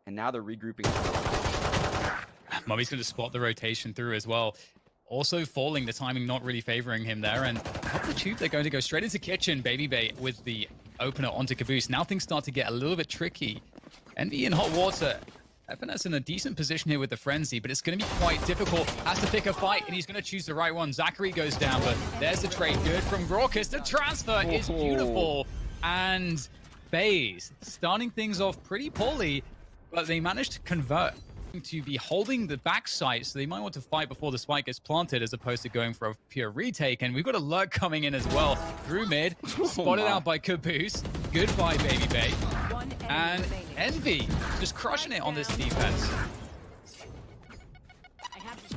And now they're regrouping. Mummy's going to spot the rotation through as well. Also falling, the timing not really favoring him there. And up the tube, they're going to go straight into kitchen. Baby Bay with the opener onto Caboose. Now things start to get a little bit tricky. Envy in hot water. FNS in a decent position here with the frenzy, but it's going to be quite difficult. Has to pick a fight, and he's going to choose the right one. Zachary goes down, but there's the trade. Good from Raucus. The transfer is beautiful. And FaZe starting things off pretty poorly, but they managed to convert to be holding the backside, so they might want to fight before the spike gets planted as opposed to going for a pure retake. And we've got a lurk coming in as well through mid, spotted out by Caboose. Goodbye, Baby Bay. And Envy just crushing it on this defense.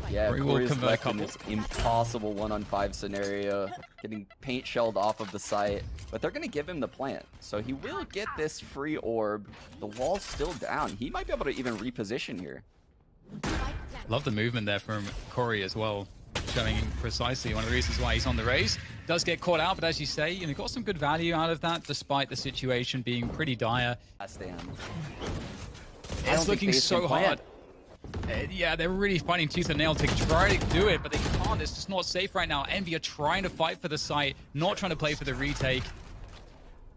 Yeah, Corey's left in this impossible 1-on-5 scenario, getting paint shelled off of the site, but they're going to give him the plant. So he will get this free orb. The wall's still down. He might be able to even reposition here. Love the movement there from Corey as well, showing precisely one of the reasons why he's on the race. Does get caught out, but as you say, you know, got some good value out of that, despite the situation being pretty dire. It's looking so hard. Yeah, they're really fighting tooth and nail to try to do it, but they can't. It's just not safe right now. Envy are trying to fight for the site, not trying to play for the retake.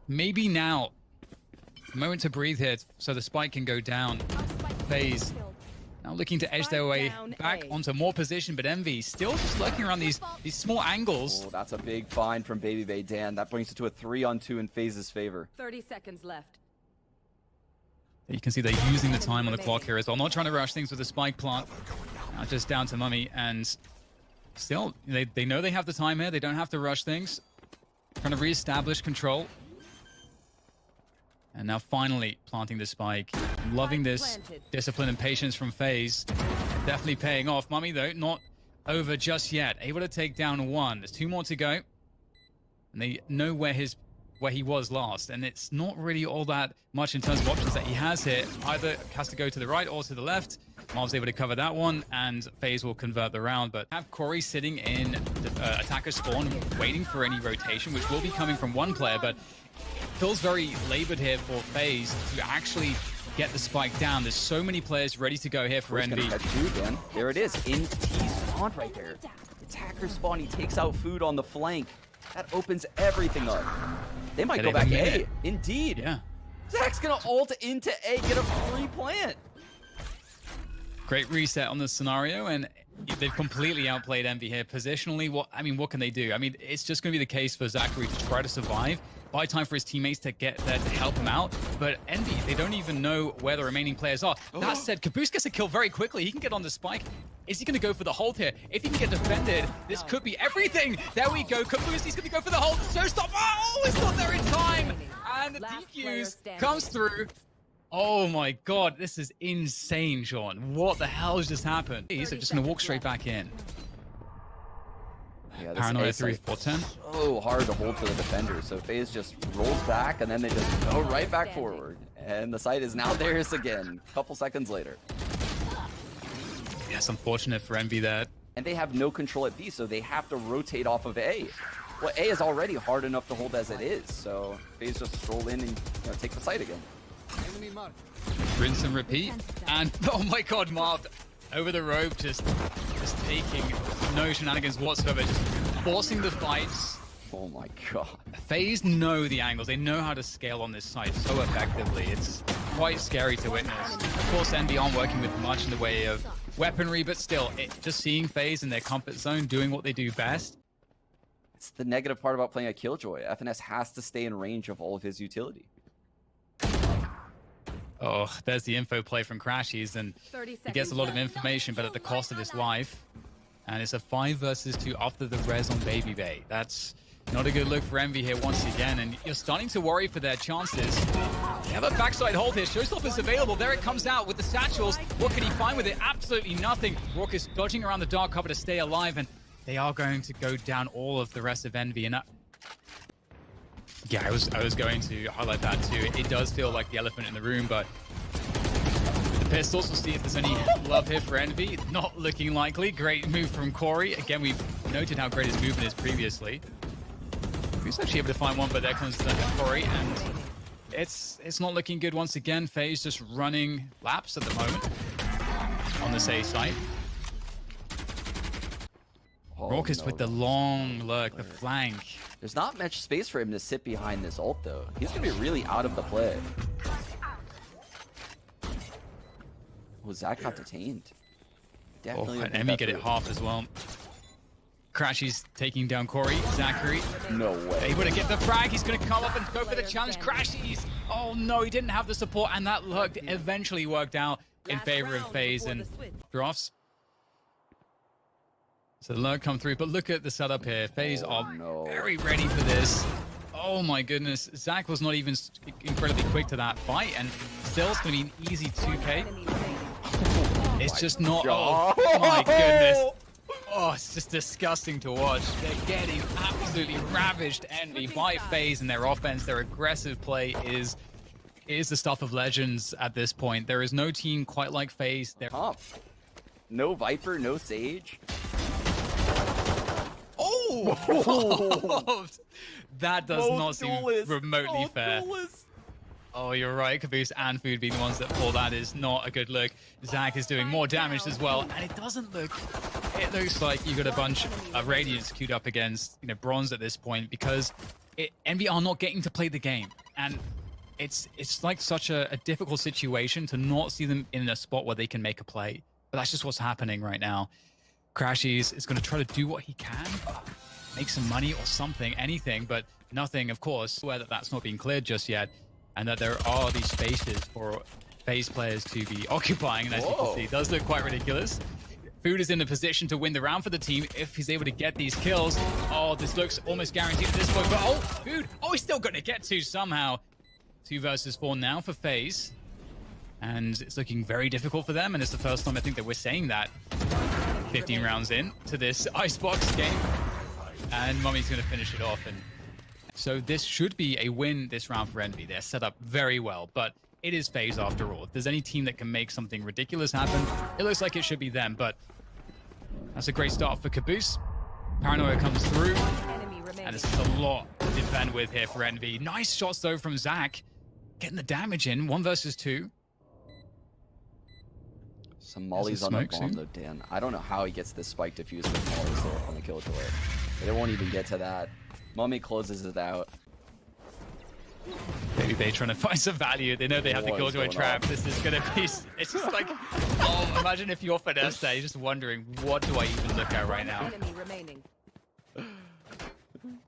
Maybe now. A moment to breathe here so the spike can go down. FaZe now looking to edge their way back onto more position, but Envy still just lurking around these small angles. Oh, that's a big find from Baby Bay Dan. That brings it to a 3-on-2 in FaZe's favor. 30 seconds left. You can see they're using the time on the clock here as well. Not trying to rush things with the spike plant. Now just down to Mummy, and still, they know they have the time here. They don't have to rush things. Trying to reestablish control. And now finally planting the spike. Loving this discipline and patience from FaZe. Definitely paying off. Mummy, though, not over just yet. Able to take down one. There's 2 more to go. And they know where he was last, and it's not really all that much in terms of options that he has here. Either has to go to the right or to the left. Marv's able to cover that one, and FaZe will convert the round, but have Corey sitting in the attacker spawn, waiting for any rotation, which will be coming from one player, but feels very labored here for FaZe to actually get the spike down. There's so many players ready to go here for Envy. There it is, in T spawn right there. Attacker spawn, he takes out food on the flank. That opens everything up. They might go back A. Indeed. Yeah. Zach's gonna ult into A, get a free plant. Great reset on the scenario, and they've completely outplayed Envy here. Positionally, what can they do? I mean, it's just gonna be the case for Zachary to try to survive, buy time for his teammates to get there to help him out. But Envy, they don't even know where the remaining players are. That said, Caboose gets a kill very quickly. He can get on the spike. Is he going to go for the hold here? If he can get defended, this could be everything. There we go. Caboose, he's going to go for the hold. Showstop. Oh, it's not there in time. And the defuse comes through. Oh my God, this is insane, Sean. What the hell has just happened? He's just going to walk straight back in. Yeah, Paranoia 3-4-10. So hard to hold for the defender. So FaZe just rolls back, and then they just go right back forward. And the site is now theirs again, a couple seconds later. Yeah, it's unfortunate for Envy there. And they have no control at B, so they have to rotate off of A. Well, A is already hard enough to hold as it is, so FaZe just stroll in and take the site again. Rinse and repeat. And oh my God, Marv over the rope, just taking no shenanigans whatsoever, just forcing the fights. Oh my God. FaZe know the angles. They know how to scale on this site so effectively. It's quite scary to witness. Of course, Envy aren't working with much in the way of weaponry, but still, just seeing FaZe in their comfort zone, doing what they do best. It's the negative part about playing a Killjoy. FNS has to stay in range of all of his utility. Oh, there's the info play from Crashies, and he gets a lot of information, but at the cost of his life. And it's a 5 versus 2 after the res on Baby Bay. That's not a good look for Envy here once again, and you're starting to worry for their chances. They have a backside hold here. Showstop is available. There it comes out with the satchels. What can he find with it? Absolutely nothing. Raucus dodging around the dark cover to stay alive, and they are going to go down all of the rest of Envy. And yeah, I was going to highlight that too. It does feel like the elephant in the room, but the pistols, we'll see if there's any love here for Envy. Not looking likely. Great move from Corey. Again, we've noted how great his movement is previously. He was actually able to find one, but there comes the Corey, and it's not looking good once again. FaZe just running laps at the moment on this A site. Raucous with the long lurk, the flank. There's not much space for him to sit behind this ult, though. He's going to be really out of the play. Oh, Zach got detained. Definitely. And Emmy get it half as well. Crashy's taking down Corey. Zachary. No way. Able to get the frag. He's going to come up and go for the challenge. Crashy's. Oh no, he didn't have the support, and that lurk eventually worked out in favor of FaZe and drafts. So the lurk come through, but look at the setup here. FaZe are very ready for this. Oh my goodness. Zach was not even incredibly quick to that fight, and still it's going to be an easy 2K. It's just not. Oh my goodness. Oh, it's just disgusting to watch. They're getting absolutely ravaged Envy by FaZe, and their offense, their aggressive play is the stuff of legends at this point. There is no team quite like FaZe. They're no Viper, no Sage. Oh! That does not seem remotely fair. Oh, you're right. Caboose and Food being the ones that fall. That is not a good look. Zach is doing more damage as well, and it doesn't look. It looks like you got a bunch of Radiants queued up against, Bronze at this point, because Envy are not getting to play the game, and it's like such a difficult situation to not see them in a spot where they can make a play. But that's just what's happening right now. Crashies is going to try to do what he can, make some money or something, anything, but nothing, of course, where that's not being cleared just yet. And that there are these spaces for FaZe players to be occupying, and as you can see, it does look quite ridiculous. Food is in a position to win the round for the team if he's able to get these kills. Oh, this looks almost guaranteed at this point, but Food, he's still going to get to somehow. 2 versus 4 now for FaZe, and it's looking very difficult for them, and it's the first time I think that we're saying that 15 rounds in to this Icebox game, and Mummy's going to finish it off. And so this should be a win this round for Envy. They're set up very well, but it is FaZe after all. If there's any team that can make something ridiculous happen, it looks like it should be them, but that's a great start for Caboose. Paranoia comes through, and this is a lot to defend with here for Envy. Nice shots, though, from Zach. Getting the damage in, 1 versus 2. Some mollies on the bomb, though, Dan. I don't know how he gets this spike defused with mollies there on the kill delay. But it won't even get to that. Mummy closes it out. Maybe they trying to find some value. They know they have the killjoy trap. This is going to be... It's just like... Oh, imagine if you're Finesse there. You're just wondering, what do I even look at right now?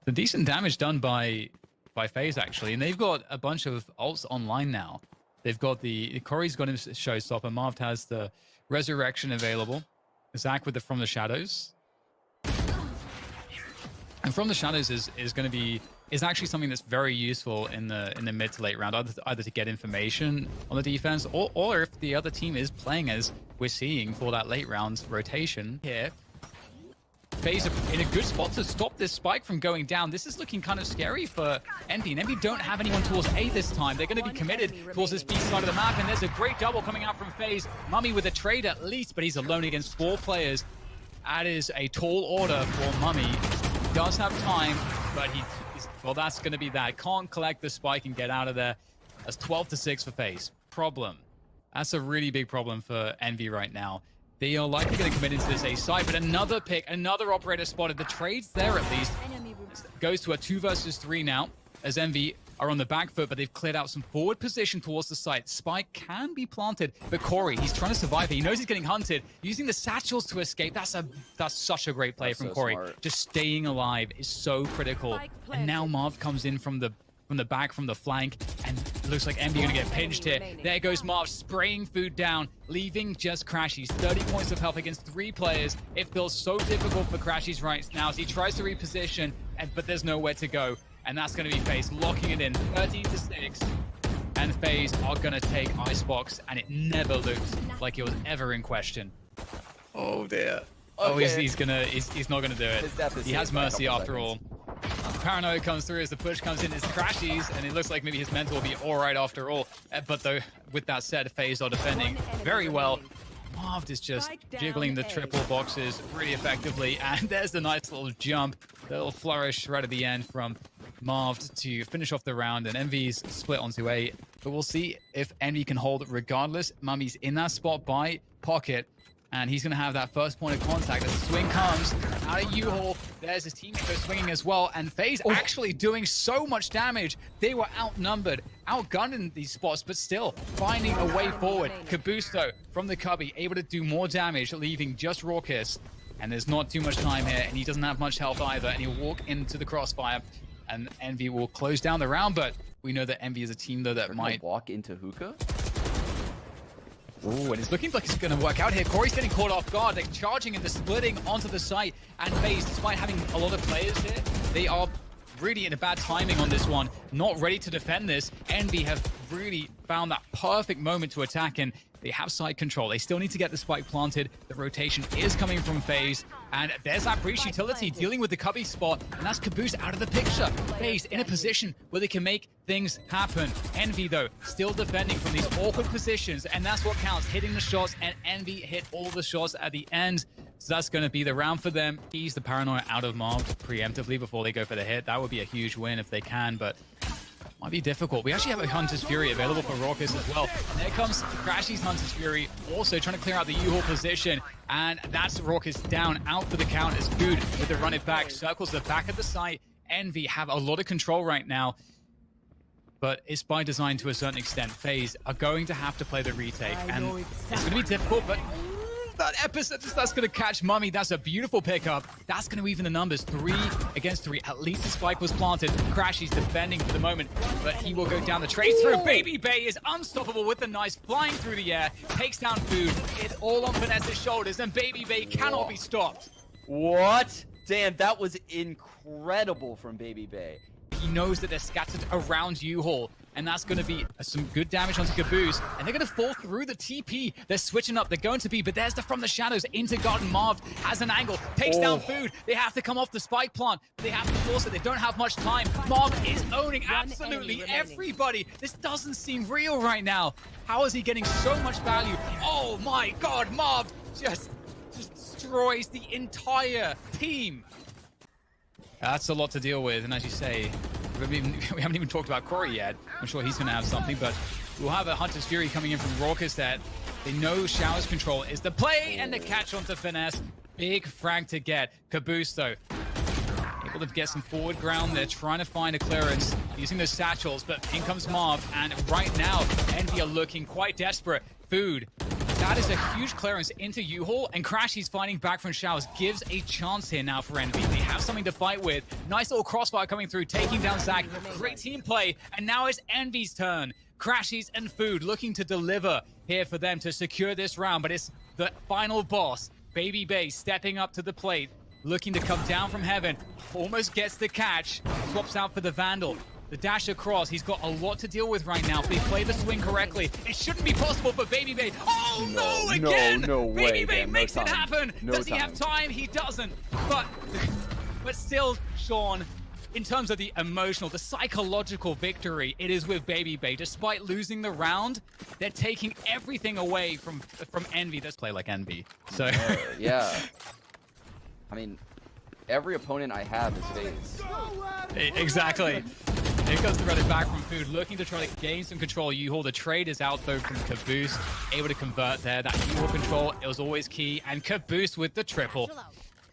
The decent damage done by FaZe, actually. And they've got a bunch of ults online now. They've got Corey's got his Showstopper. Marv has the Resurrection available. Zach with the From the Shadows. And From the Shadows is going to be actually something that's very useful in the mid to late round, either to get information on the defense, or if the other team is playing as we're seeing for that late round rotation here. FaZe in a good spot to stop this spike from going down. This is looking kind of scary for Envy. And Envy don't have anyone towards A this time. They're going to be committed towards this B side of the map, and there's a great double coming out from FaZe. Mummy with a trade at least, but he's alone against 4 players. That is a tall order for Mummy. Does have time, but well, that's going to be that. Can't collect the spike and get out of there. That's 12-6 for FaZe. Problem. That's a really big problem for Envy right now. They are likely going to commit into this A side, but another pick, another operator spotted. The trade's there at least. Goes to a 2 versus 3 now, as Envy are on the back foot, but they've cleared out some forward position towards the site. Spike can be planted, but Corey, he's trying to survive here. He knows he's getting hunted, using the satchels to escape. That's such a great play from Corey. Smart. Just staying alive is so critical. And now Marv comes in from the back, from the flank, and it looks like Envy gonna get pinched here. There goes Marv, spraying Food down, leaving just Crashies. 30 points of health against 3 players. It feels so difficult for Crashies right now as he tries to reposition, but there's nowhere to go. And that's going to be FaZe locking it in, 13-6. And FaZe are going to take Icebox, and it never looked like it was ever in question. Oh dear. Okay. Oh, he's not going to do it. He has Mercy after all. Paranoia comes through as the push comes in. It's Crashies, and it looks like maybe his mental will be all right after all. But though, with that said, FaZe are defending very well. Marv is just jiggling the triple boxes really effectively, and there's the nice little jump, the little flourish right at the end from Marved to finish off the round, and Envy's split onto A. But we'll see if Envy can hold regardless. Mummy's in that spot by Pocket, and he's going to have that first point of contact as the swing comes out of U-Haul. There's his teammate swinging as well, and FaZe actually doing so much damage. They were outnumbered, outgunned in these spots, but still finding a way forward. Caboose, though, from the cubby, able to do more damage, leaving just Raucous. And there's not too much time here, and he doesn't have much health either, and he'll walk into the crossfire, and Envy will close down the round, but we know that Envy is a team, though, that might walk into hookah. Ooh, and it's looking like it's going to work out here. Corey's getting caught off guard. They're charging and they're splitting onto the site. And FaZe, despite having a lot of players here, they are really in a bad timing on this one. Not ready to defend this. Envy have really found that perfect moment to attack, and they have side control. They still need to get the spike planted. The rotation is coming from FaZe. And there's that breach utility dealing with the cubby spot. And that's Caboose out of the picture. FaZe in a position where they can make things happen. Envy, though, still defending from these awkward positions. And that's what counts, hitting the shots. And Envy hit all the shots at the end. So that's going to be the round for them. Ease the paranoia out of Marv preemptively before they go for the hit. That would be a huge win if they can, but might be difficult. We actually have a Hunter's Fury available for Raucous as well. And there comes Crashy's Hunter's Fury, also trying to clear out the U-Haul position. And that's Raucous down, out for the count as Food with the run it back. Circles the back of the site. Envy have a lot of control right now, but it's by design to a certain extent. FaZe are going to have to play the retake, and it's going to be difficult, but that episode, that's going to catch Mummy. That's a beautiful pickup. That's going to even the numbers. 3 against 3. At least the spike was planted. Crashy's defending for the moment, but he will go down the trade through. Baby Bay is unstoppable with the knife flying through the air. Takes down Food. It's all on Finesse's shoulders, and Baby Bay cannot be stopped. What? Damn, that was incredible from Baby Bay. He knows that they're scattered around U-Haul, and that's going to be some good damage onto Caboose, and they're going to fall through the TP. They're switching up. They're going to be, but there's the from the shadows into Garden. Marv has an angle, takes down Food. They have to come off the spike plant. They have to force it. They don't have much time. Marv is owning absolutely everybody. This doesn't seem real right now. How is he getting so much value? Oh my God, Marv just destroys the entire team. That's a lot to deal with, and as you say, we haven't even talked about Corey yet. I'm sure he's going to have something, but we'll have a Hunter's Fury coming in from Raucous that they know Shower's control is the play, and the catch onto Finesse. Big frag to get. Caboose, though, able to get some forward ground. They're trying to find a clearance using those satchels, but in comes Marv, and right now, Envy are looking quite desperate. Food. That is a huge clearance into U-Haul, and Crashy's fighting back from Showers. Gives a chance here now for Envy. They have something to fight with. Nice little crossfire coming through, taking down Zach. Great team play, and now it's Envy's turn. Crashy's and Food looking to deliver here for them to secure this round, but it's the final boss. Baby Bay stepping up to the plate, looking to come down from heaven. Almost gets the catch, swaps out for the Vandal. The dash across, he's got a lot to deal with right now. If they play the swing correctly, it shouldn't be possible for Baby Bay. Oh no, again! No way, Baby Bay makes it happen! Does he have time? He doesn't. But still, Sean, in terms of the emotional, the psychological victory, it is with Baby Bay. Despite losing the round, they're taking everything away from Envy. Let's play like Envy. So yeah. I mean, every opponent I have is FaZe. Exactly. Here comes the running back from Food, looking to try to gain some control. U-Haul, the trade is out though from Caboose, able to convert there. That U-Haul control, it was always key, and Caboose with the triple.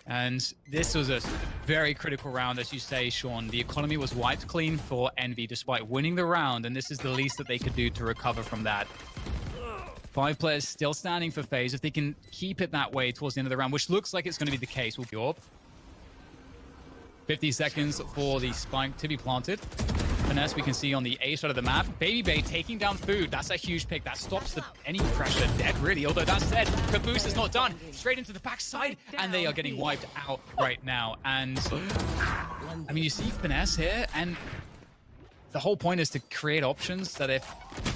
And this was a very critical round, as you say, Sean. The economy was wiped clean for Envy despite winning the round, and this is the least that they could do to recover from that. 5 players still standing for FaZe. If they can keep it that way towards the end of the round, which looks like it's going to be the case, will be Orb. 50 seconds for the spike to be planted. Finesse, we can see on the A side of the map. Baby Bay taking down Food. That's a huge pick. That stops any pressure dead, really. Although that said, Caboose is not done. Straight into the backside, and they are getting wiped out right now. And I mean, you see Finesse here, and the whole point is to create options that if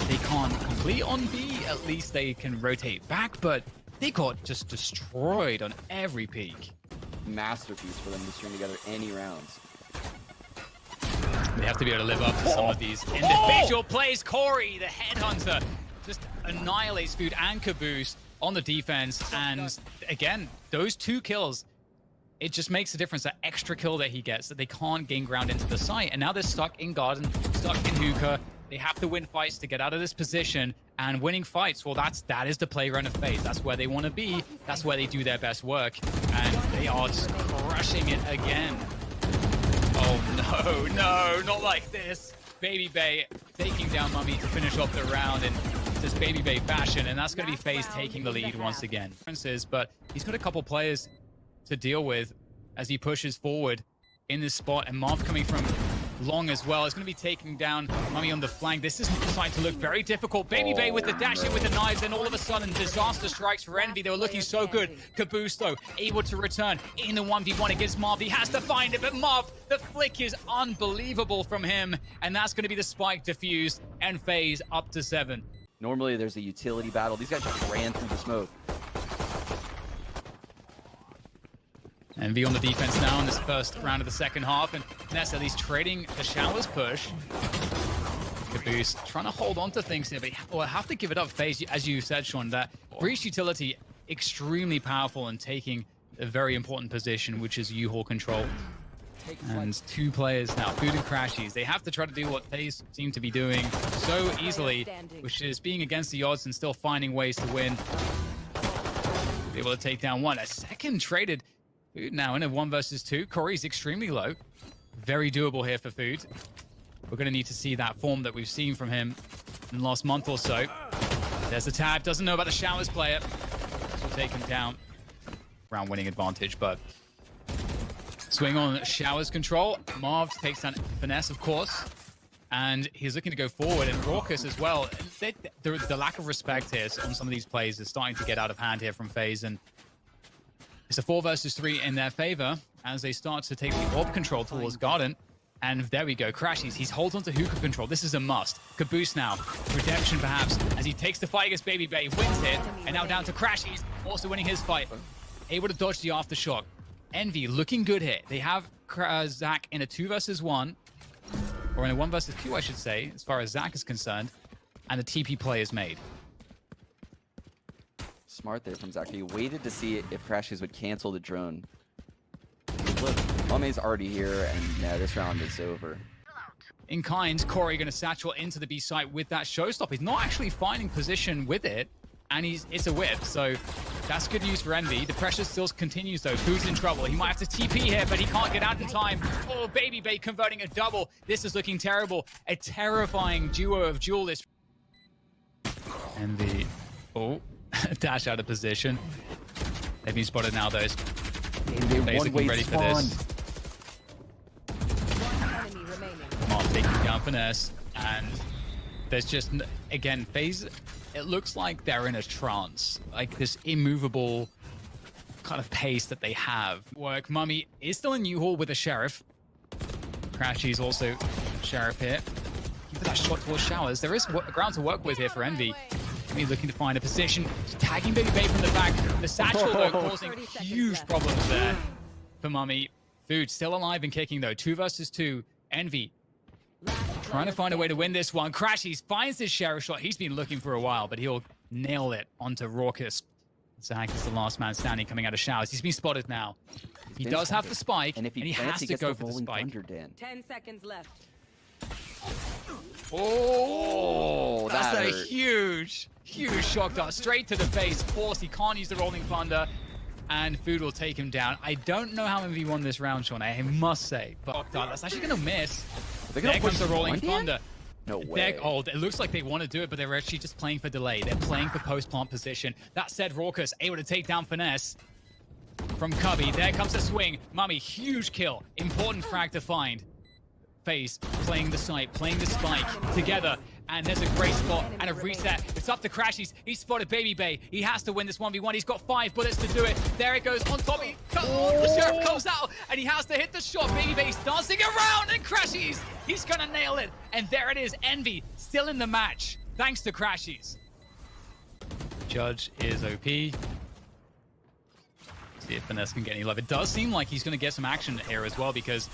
they can't complete on B, at least they can rotate back. But they got just destroyed on every peak. Masterpiece for them to string together any rounds. They have to be able to live up to some of these individual plays. Corey, the headhunter, just annihilates Food and Caboose on the defense. And again, those 2 kills it just makes a difference, that extra kill that he gets, that they can't gain ground into the site. And now they're stuck in garden, stuck in hookah. They have to win fights to get out of this position, and winning fights, well, that is the playground of FaZe. That's where they want to be. That's where they do their best work, and they are just crushing it again. Oh no, not like this. Baby Bay taking down Mummy to finish off the round in this Baby Bay fashion, and that's going to be FaZe taking the lead once again. But he's got a couple players to deal with as he pushes forward in this spot, and Marv coming from long as well. It's going to be taking down Mummy on the flank. This is starting to look very difficult. Baby Bay with the dash in with the knives, and all of a sudden disaster strikes for Envy. They were looking so good. Caboose though able to return in the 1v1 against Marv. He has to find it, but Marv, the flick is unbelievable from him, and that's going to be the spike defused, and FaZe up to 7. Normally there's a utility battle. These guys just ran through the smoke. Envy on the defense now in this first round of the second half, and Ness at least trading the showers push. Caboose trying to hold on to things here, but we'll have to give it up. FaZe, as you said, Sean, that breach utility extremely powerful in taking a very important position, which is U-Haul control. And 2 players now, Food and Crashies. They have to try to do what FaZe seem to be doing so easily, which is being against the odds and still finding ways to win. Be able to take down one. A second traded. Food now in a 1 versus 2. Corey's extremely low. Very doable here for Food. We're going to need to see that form that we've seen from him in the last month or so. There's the tab. Doesn't know about the showers player. This will take him down. Round winning advantage, but swing on showers control. Marv takes down Finesse, of course. And he's looking to go forward, and Raucous as well. The lack of respect here on some of these plays is starting to get out of hand here from FaZe, and it's a 4 versus 3 in their favor as they start to take the orb control towards Garden. And there we go, Crashies. He holds onto hookah control. This is a must. Caboose now. Redemption perhaps as he takes the fight against Baby Bay. Wins it. And now down to Crashies. Also winning his fight. Able to dodge the aftershock. Envy looking good here. They have Zach in a 2 versus 1. Or in a 1 versus 2, I should say, as far as Zach is concerned. And the TP play is made. Smart there from Zach. He waited to see if Crashies would cancel the drone. Look, Mummy's already here, and yeah, this round is over. In kind, Corey going to satchel into the B site with that showstop. He's not actually finding position with it, and it's a whip, so that's good news for Envy. The pressure still continues though. Food's in trouble. He might have to TP here, but he can't get out in time. Oh, Baby Bay converting a double. This is looking terrible. A terrifying duo of duelists. Envy, dash out of position. They've been spotted now, though. Basically ready for this. Mark taking down Finesse, and there's just, again, FaZe, it looks like they're in a trance. Like this immovable kind of pace that they have. Work. Mummy is still in U-Haul with a Sheriff. Crashy's also Sheriff here. Keep that shot towards showers. There is ground to work with here for Envy. Envy looking to find a position. Tagging Baby Bay from the back. The satchel, though, causing huge problems there for Mummy. Food still alive and kicking, though. 2 versus 2. Envy trying to find a way to win this one. Crashies finds his Sheriff shot. He's been looking for a while, but he'll nail it onto Raucous. Zach is the last man standing coming out of showers. He's been spotted now. He does have the spike, and he has to go for the spike. 10 seconds left. Oh, that's a huge shock dart straight to the face. Force, he can't use the Rolling Thunder, and Food will take him down. I don't know how MV won this round, Sean, I must say, but that's actually going to miss. There comes the Rolling Thunder. No way. It looks like they want to do it, but they're actually just playing for delay. They're playing for post-plant position. That said, Raucous able to take down Finesse from Cubby. There comes the swing. Mummy, huge kill. Important frag to find. FaZe playing the site, playing the spike together. And there's a great spot and a reset. It's up to Crashies. He's spotted Baby Bay. He has to win this 1v1. He's got 5 bullets to do it. There it goes on top. The Sheriff comes out and he has to hit the shot. Baby Bay's dancing around and Crashies. He's gonna nail it. And there it is. Envy still in the match. Thanks to Crashies. Judge is OP. See if Finesse can get any love. It does seem like he's gonna get some action here as well, because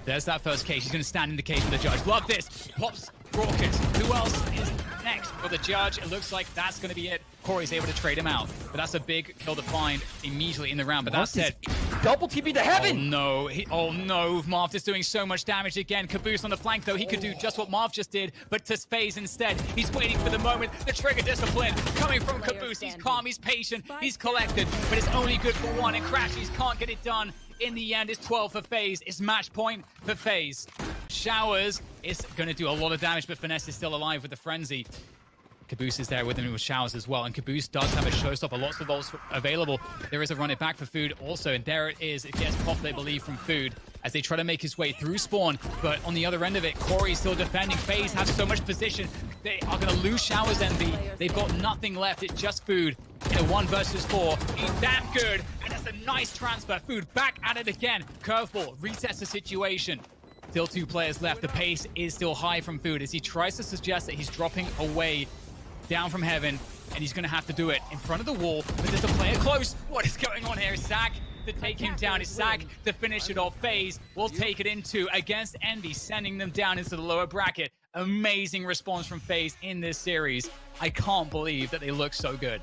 there's that first case. He's gonna stand in the case with the Judge. Love this. Pops Raucous. Who else is next? for the judge. It looks like that's going to be it. Corey's able to trade him out, but that's a big kill to find immediately in the round. But that said, double TP to heaven. Oh no, Marv is doing so much damage again. Caboose on the flank though, he could do just what Marv just did, but to FAZE instead. He's waiting for the moment. The trigger discipline coming from Caboose. He's calm, he's patient, he's collected, but it's only good for one, and Crashies can't get it done. In the end, it's 12 for FAZE. It's match point for FAZE. Showers is going to do a lot of damage, but Finesse is still alive with the frenzy. Caboose is there with him with Showers as well, and Caboose does have a showstopper. Lots of volts available. There is a run it back for Food also, and there it is. It gets popped, they believe, from Food as they try to make his way through spawn. But on the other end of it, Corey's still defending. FAZE has so much position. They are going to lose Showers Envy. They've got nothing left. It's just Food in a 1 versus 4. He's damn good, and that's a nice transfer. Food back at it again. Curveball resets the situation. Still 2 players left. The pace is still high from Food as he tries to suggest that he's dropping away down from heaven, and he's going to have to do it in front of the wall, but there's a player close. What is going on here? Zach to take him down. It's Zach to finish it off. FAZE will take it into against Envy, sending them down into the lower bracket. Amazing response from FAZE in this series. I can't believe that they look so good.